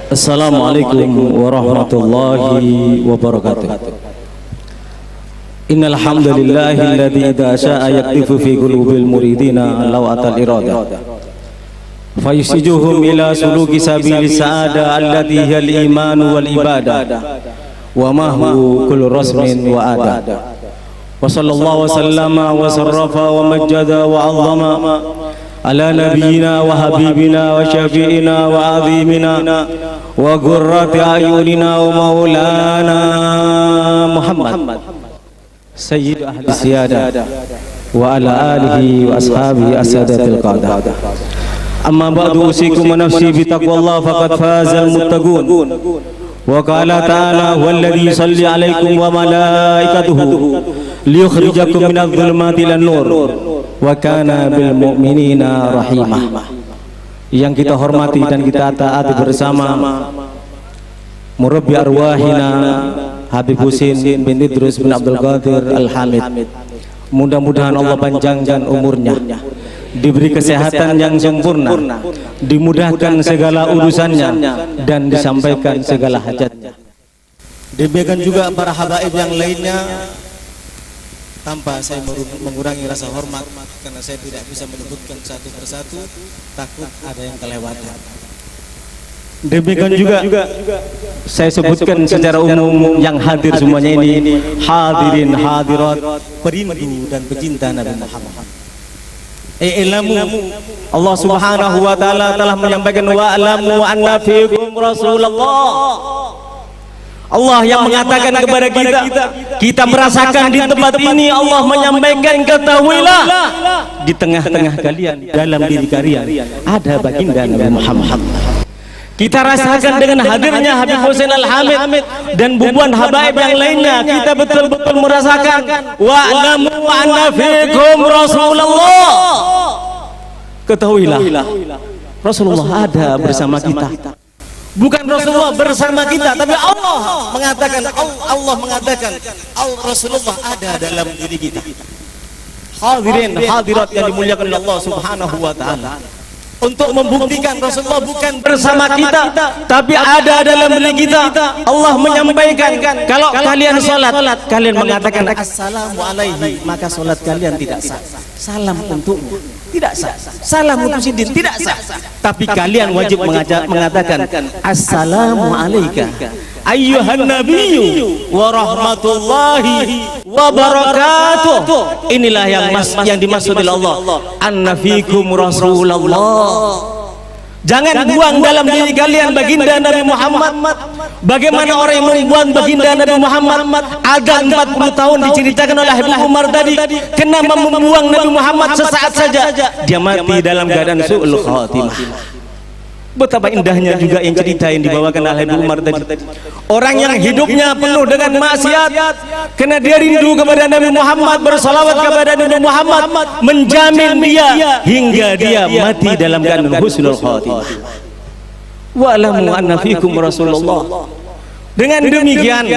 Assalamualaikum warahmatullahi wabarakatuh. Innal hamdalillahi alladzi idza syaa'a yaktifu fi qulubil muridina lawatal irada fayusijuhum ila suluki sabilis sa'ada allati hiyal iman wal ibadah wa ma hu kullu rasmin wa ada. Wa sallallahu wa sallama wa sarrafa wa majjada wa 'azzama ala nabiyyina wa habibina wa syafi'ina wa 'azimina wa qurrati ayunina wa maulana Muhammad sayyid ahli siyadah wa ala alihi wa ashabihi asadatil qadah. Amma ba'du, usikum wa nafsi bi taqwallah faqad fazal muttaqun. Wa qala ta'ala walladzi yusalli 'alaikum wa malaikatuhu liyukhrijakum minadh dhulumati ilan nur wa kana bil mu'minina rahimah. Yang kita hormati dan kita taati bersama murabbi arwahina Habib Husin bin Idrus bin Abdul Qadir Al-Hamid. Mudah-mudahan Allah panjangkan umurnya, diberi kesehatan yang sempurna, dimudahkan segala urusannya dan disampaikan segala hajatnya. Demikian juga para habaib yang lainnya. Tanpa saya mengurangi rasa hormat, karena saya tidak bisa menyebutkan satu persatu, takut ada yang kelewatan. Demikian juga saya sebutkan secara umum yang hadir semuanya ini, hadirin hadirat, perindu dan pecinta Nabi Muhammad. Ilmu Allah Subhanahu wa taala telah menyampaikan wa alamu anna fiikum Rasulullah. Allah yang mengatakan kepada kita merasakan di tempat ini, Allah menyampaikan, ketahuilah di tengah-tengah kalian, dalam diri kalian ada baginda Nabi Muhammad. Kita rasakan dengan hadirnya Habib Husin Al-Hamid dan bubuan habaib yang lainnya, kita betul-betul merasakan wa'lamu anna fiikum Rasulullah. Ketahuilah Rasulullah ada bersama kita. Bukan Rasulullah bersama kita, tapi Allah mengatakan Rasulullah ada dalam diri kita. Hadirin hadirat yang dimuliakan oleh Allah Subhanahu wa taala. Untuk membuktikan Rasulullah bukan bersama kita, tapi ada dalam diri kita, Allah menyampaikan, kalau kalian salat, kalian mengatakan assalamu alaihi, maka salat kalian tidak sah. Salam untukmu tidak sah. Salam untuk sidin tidak sah. Tapi kalian wajib mengatakan assalamu alaika ayyuhan nabiyyu wa rahmatullahi wa barakatuh. Inilah yang dimaksud oleh Allah, anna fikum Rasulullah. Jangan buang dalam diri kalian baginda Nabi Muhammad. Bagaimana orang yang membuang baginda Nabi Muhammad? Ada 40 tahun diceritakan oleh Habib Umar tadi, kenapa membuang Nabi Muhammad sesaat saja? Dia mati dalam keadaan su'ul khatimah. Betapa indahnya juga yang cerita yang dibawakan oleh Habib Umar tadi. Orang yang hidupnya penuh dengan maksiat, karena dia rindu kepada Nabi Muhammad, bersalawat kepada Nabi Muhammad, menjamin dia hingga dia mati dalam keadaan husnul khatimah. Wa'lamu anna fikum Rasulullah. Dengan demikian,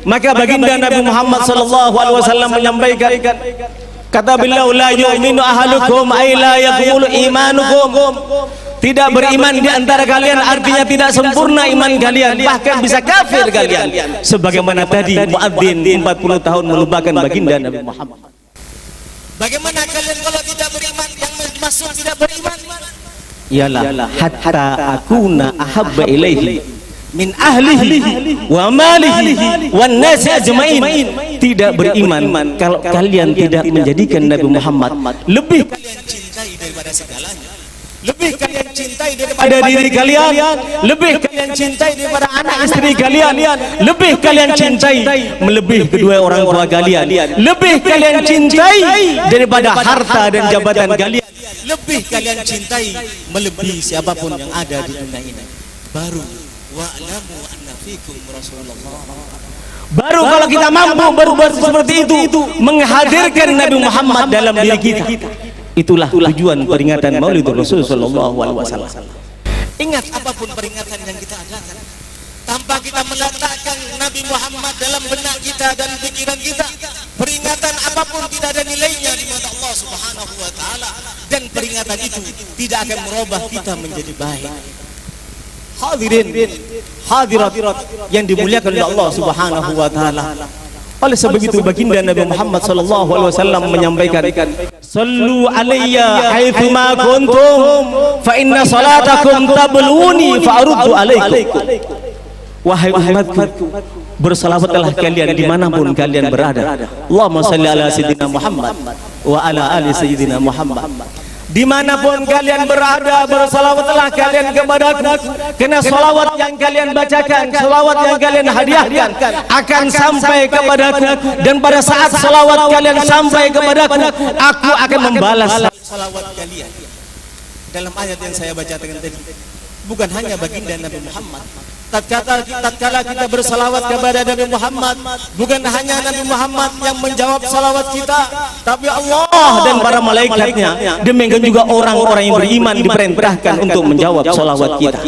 maka baginda Nabi Muhammad sallallahu alaihi wasallam menyampaikan, kata beliau, la yu'minu ahalukum ay la yaqulu imanukum. Tidak beriman di antara kalian artinya tidak sempurna iman kalian, bahkan bisa kafir kalian. Sebagaimana tadi muadzin 40 tahun melupakan baginda Nabi Muhammad. Bagaimana kalian kalau tidak beriman? Yang masuk tidak beriman ialah hatta akuna ahabba ilaihi min ahlihi wa malihi wan nasi ajmain. Tidak beriman kalau kalian tidak menjadikan Nabi Muhammad lebih kalian cintai daripada segalanya, lebih kalian cintai daripada diri kalian, lebih kalian cintai daripada anak istri kalian, lebih kalian cintai melebihi kedua orang tua kalian, lebih kalian cintai daripada harta dan jabatan kalian, lebih kalian cintai melebihi siapapun yang ada di dunia ini. Baru wa'lamu anna fikum Rasulullah. Baru kalau kita mampu berbuat seperti itu, menghadirkan Nabi Muhammad dalam diri kita. Itulah tujuan peringatan Maulidur Rasul sallallahu alaihi wasallam. Ingat, apapun peringatan yang kita adakan, tanpa kita meletakkan Nabi Muhammad dalam benak kita dan pikiran kita, peringatan apapun tidak ada nilainya di mata Allah Subhanahu wa taala, dan peringatan itu tidak akan merubah kita menjadi baik. Hadirin, hadirat yang dimuliakan oleh Allah Subhanahu wa taala. Oleh sebab itu baginda Nabi Muhammad sallallahu alaihi wasallam menyampaikan, "Sallu alayya haitsu ma kuntum fa inna salatakum tabluni fa aruddu alaikum." Wahai umatku, bersalawatlah kalian dimanapun kalian berada. Allahumma salli ala sayyidina Muhammad wa ala ali sayyidina Muhammad. Dimanapun kalian berada, bersalawatlah kalian kepadaku, karena salawat yang kalian bacakan, salawat yang kalian hadiahkan akan sampai kepadaku, dan pada saat salawat kalian sampai kepadaku, aku akan membalas salawat kalian. Dalam ayat yang saya bacakan tadi, bukan hanya baginda Nabi Muhammad. Tatkala kita bersalawat kepada Nabi Muhammad, bukan hanya Nabi Muhammad yang menjawab salawat kita, tapi Allah dan para malaikatnya, demikian juga orang-orang yang beriman diperintahkan untuk menjawab salawat kita.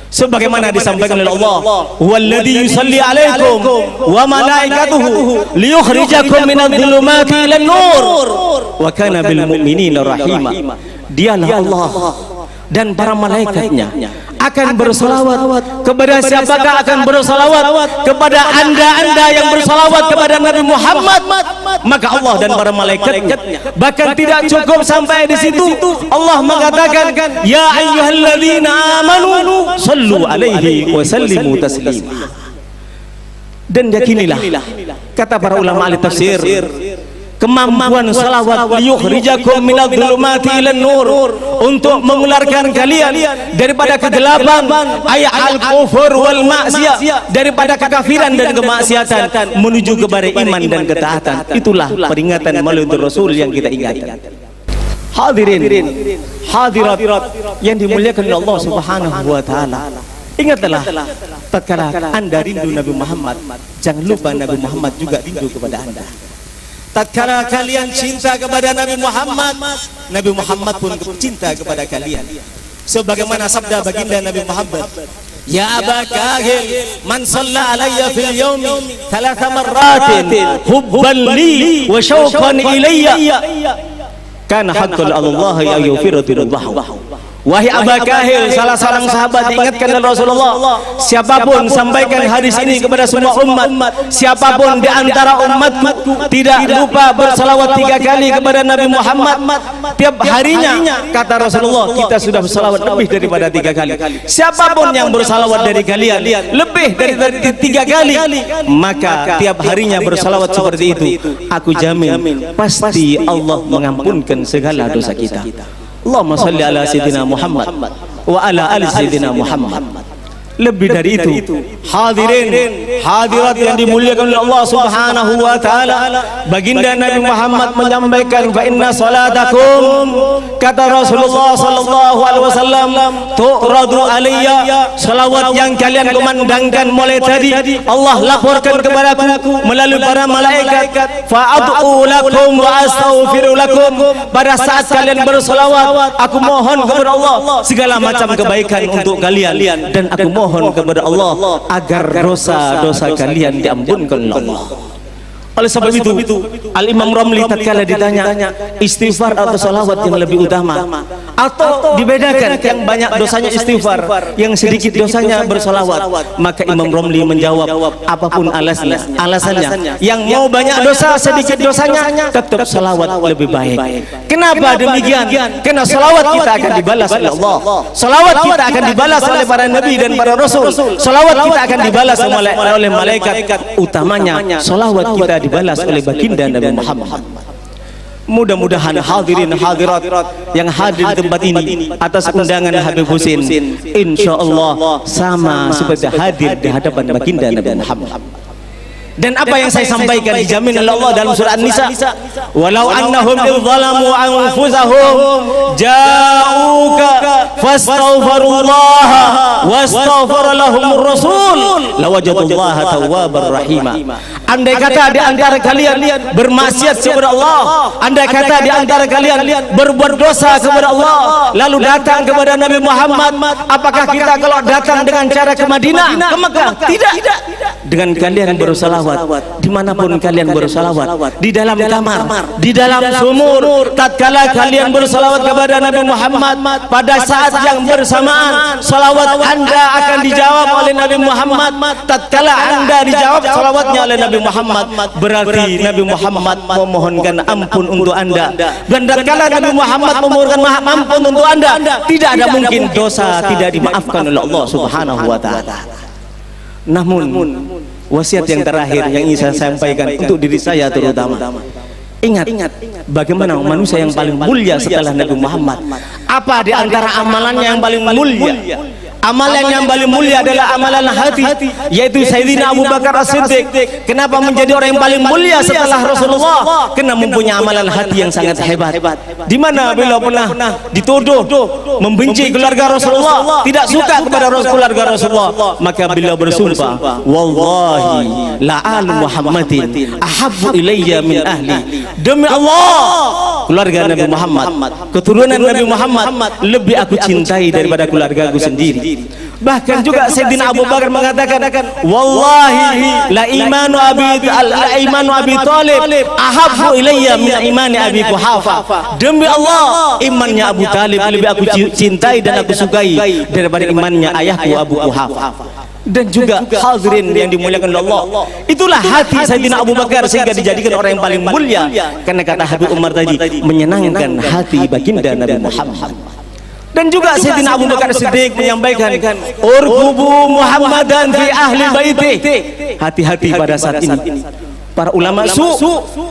Sebagaimana disampaikan oleh Allah, "Walladzi yusalli 'alaikum wa malaikatuhu liyukhrijakum minadh-dhulumati ilan nur wa kana bil mu'minina rahima." Dialah Allah dan para malaikatnya akan bersalawat kepada siapakah? Akan bersalawat kepada anda yang bersalawat kepada Nabi Muhammad. Maka Allah dan para malaikatnya, bahkan tidak cukup sampai di situ, Allah mengatakan, "Ya ayyuhalladzina amanu sallu alaihi wa sallimu taslima." Dan yakinilah, kata para ulama ahli tafsir, kemampuan salawat liyukhrijakum minadh-dhulumati ilan nur, untuk mengeluarkan kalian daripada kegelapan ayat al-kufur wal maksiyah, daripada kekafiran dan kemaksiatan menuju kepada iman dan ketaatan. Itulah peringatan melalui Rasul yang kita ingatkan. Hadirin, hadirat yang dimuliakan oleh Allah Subhanahu wa taala. Ingatlah, tatkala anda rindu Nabi Muhammad, jangan lupa Nabi Muhammad juga rindu kepada anda. Tatkala kalian cinta kepada Nabi Muhammad, Nabi Muhammad pun cinta kepada kalian. Sebagaimana sabda baginda Nabi Muhammad, "Ya Aba Kahil, man shalla alayya fil yawmi 3 marratin hubban li wa syauqan ilayya, kana haqqan 'ala Allah ya yaghfirullahu." Wahai Aba Kahil, salah seorang sahabat diingatkan oleh Rasulullah, siapapun, sampaikan hadis ini kepada semua umat, siapapun di antara umatku tidak lupa bersalawat 3 kali kepada Nabi Muhammad tiap harinya, kata Rasulullah, kita sudah bersalawat lebih daripada 3 kali. Siapapun yang bersalawat dari kalian lebih dari 3 kali, maka tiap harinya bersalawat seperti itu, aku jamin pasti Allah mengampunkan segala dosa kita. Allahumma salli ala sayyidina Muhammad wa ala ali sayyidina Muhammad. Lebih dari itu, hadirin, hadirat yang dimuliakan oleh Allah Subhanahu wa taala, baginda Nabi Muhammad menyampaikan, "Fa inna salatakum," kata Rasulullah sallallahu alaihi wasallam, "tu'radu alayya," salawat yang kalian kumandangkan mulai tadi Allah laporkan kepadaku melalui para malaikat, "Fa ad'u lakum wa astaghfiru lakum." Pada saat kalian berselawat, aku mohon kepada Allah segala macam kebaikan untuk kalian, dan aku mohon kepada Allah agar dosa-dosa kalian diampunkan oleh Allah. Oleh sebab itu, Al-Imam Ramli tatkala ditanya istighfar atau salawat yang lebih utama, atau dibedakan yang banyak dosanya istighfar, yang sedikit dosanya bersalawat, maka Imam Ramli menjawab, apapun alasannya, yang mau banyak dosa sedikit dosanya, tetap salawat lebih baik. Kenapa demikian? Karena salawat kita akan dibalas oleh Allah, salawat kita akan dibalas oleh para nabi dan para rasul, salawat kita akan dibalas oleh malaikat. Utamanya salawat kita dibalas oleh baginda Nabi Muhammad. Mudah-mudahan hadirin hadirat yang hadir di tempat ini atas undangan Habib Husin, insyaallah sama seperti hadir di hadapan baginda Nabi Muhammad. Dan apa yang saya sampaikan dijamin oleh Allah dalam surah An-Nisa, "Walau annahum idzalamu anfusahum ja'uka fastaghfirullaha wastaghfara lahumur rasul lawajadullaha tawwabar rahima." Andai kata di antara kalian bermaksiat kepada Allah, andai kata di antara kalian berbuat dosa kepada Allah, lalu datang kepada Nabi Muhammad, apakah kita kalau datang dengan cara ke Madinah, ke Mekah? Tidak. dengan kalian bersalawat, dimanapun kalian bersalawat, di dalam kamar, di dalam sumur, tatkala kalian bersalawat kepada Nabi Muhammad, pada saat yang bersamaan salawat anda akan dijawab oleh Nabi Muhammad. Tatkala anda dijawab salawatnya oleh Nabi Muhammad, berarti Nabi Muhammad memohonkan ampun untuk anda. Dan tatkala Nabi Muhammad memohonkan ampun untuk anda, tidak ada mungkin dosa tidak dimaafkan oleh Allah Subhanahu wa taala. Namun wasiat yang terakhir yang ingin saya sampaikan untuk diri saya terutama, ingat bagaimana manusia yang paling mulia setelah Nabi Muhammad. Apa di antara amalannya yang paling mulia? Amalan yang paling mulia adalah amalan hati, yaitu Sayyidina Abu Bakar As-Siddiq. Kenapa menjadi orang yang paling mulia setelah Rasulullah? Karena mempunyai amalan hati yang sangat hebat. Di mana beliau pernah dituduh membenci keluarga Rasulullah, tidak suka kepada keluarga Rasulullah, maka beliau bersumpah, wallahi la al Muhammadin ahabbu ilayya min ahli. Demi Allah, keluarga Nabi Muhammad, keturunan Nabi Muhammad lebih aku cintai daripada keluargaku sendiri. Bahkan juga Sayyidina Abu Bakar mengatakan, wallahi la imanu Abi Thalib ahabbu ilayya min imani Abi Quhafa. Demi Allah, imannya Abu Talib lebih aku cintai dan aku sukai daripada imannya ayahku Abu Quhafa. Dan juga hadirin yang dimuliakan Allah, itulah hati Sayyidina Abu Bakar sehingga dijadikan orang yang paling mulia. Karena kata Habib Umar tadi, menyenangkan hati baginda Nabi Muhammad. Dan juga Sayyidina Abu Bakar Siddiq menyampaikan, urqubu Muhammadan fi ahli baiti. Hati-hati pada saat ini. Para ulama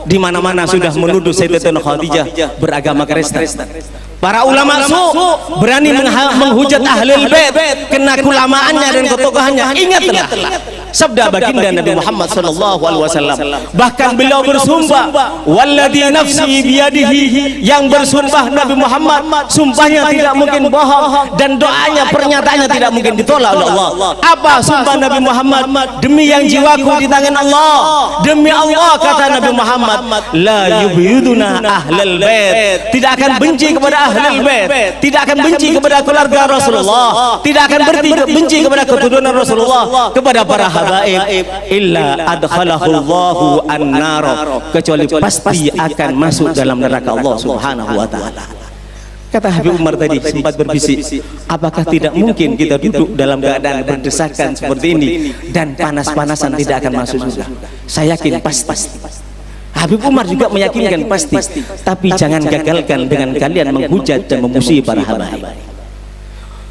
di mana-mana sudah menuduh Sayyidatina Khadijah beragama Kristen. Para ulama berani menghujat ahlul bait karena keulamaannya dan ketokohannya. Ingatlah sabda baginda Nabi Muhammad sallallahu alaihi wasallam. Bahkan beliau bersumpah, walladzi nafsi biyadihi, yang bersumpah Nabi Muhammad, sumpahnya tidak mungkin bohong dan doanya, pernyataannya tidak mungkin ditolak oleh Allah. Apa sumpah Nabi Muhammad? Demi yang jiwaku di tangan Allah, demi Allah, kata Nabi Muhammad, la yubghiduna ahlal bait, tidak akan benci kepada ahlul bait, tidak akan benci kepada keluarga Rasulullah, tidak akan benci kepada keturunan Rasulullah, kepada para habaib, illa adkhalahullahu an-nar, kecuali pasti akan masuk dalam neraka Allah Subhanahu wa taala. Kata Habib Umar tadi sempat berbisik, apakah tidak mungkin kita duduk dalam keadaan berdesakan seperti ini dan panas-panasan tidak akan masuk surga? Saya yakin pasti. Habib Umar juga meyakinkan pasti, tapi jangan gagalkan dengan kalian menghujat dan memusuhi para habaib.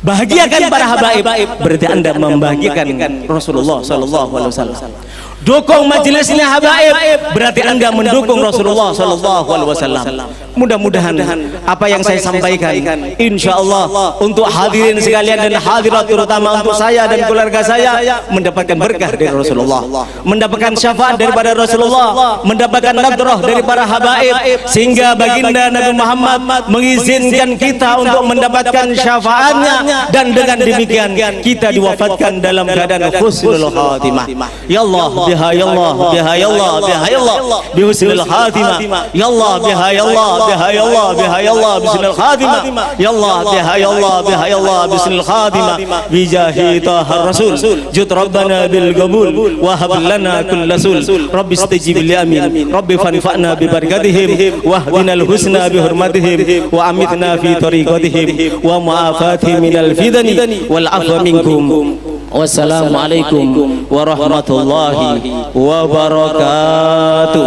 Bahagiakan para habaib, berarti Anda membahagiakan Rasulullah sallallahu alaihi wasallam. Dukung majelisnya habaib, berarti Anda mendukung Rasulullah sallallahu alaihi wasallam. Mudah-mudahan apa yang saya sampaikan insyaallah untuk hadirin sekalian dan hadirat, terutama untuk saya dan keluarga saya, mendapatkan berkah dari Rasulullah, mendapatkan syafaat daripada Rasulullah, mendapatkan nadrah dari para habaib, sehingga baginda Nabi Muhammad mengizinkan kita untuk mendapatkan syafaatnya, dan dengan demikian kita diwafatkan dalam keadaan husnul khatimah. Ya Allah, biha ya Allah, biha ya Allah, biha ya Allah, bi husnul khatimah. Ya Allah, biha ya Allah, biha ya Allah, biha ya Allah, bi husnul khatimah. Ya Allah, biha ya Allah, biha ya Allah, bi husnul khatimah. Bi jahi taha rasul, jud rabbana bil qabul wa hab lana kull rasul. Rabbi istajib li amin, rabbi fanfa'na bi barakatihim wa hdinal husna bi hurmatihim wa amitna fi tariqatihim wa mu'afatihim minal fidani wal afwa minkum. Wassalamualaikum warahmatullahi wabarakatuh.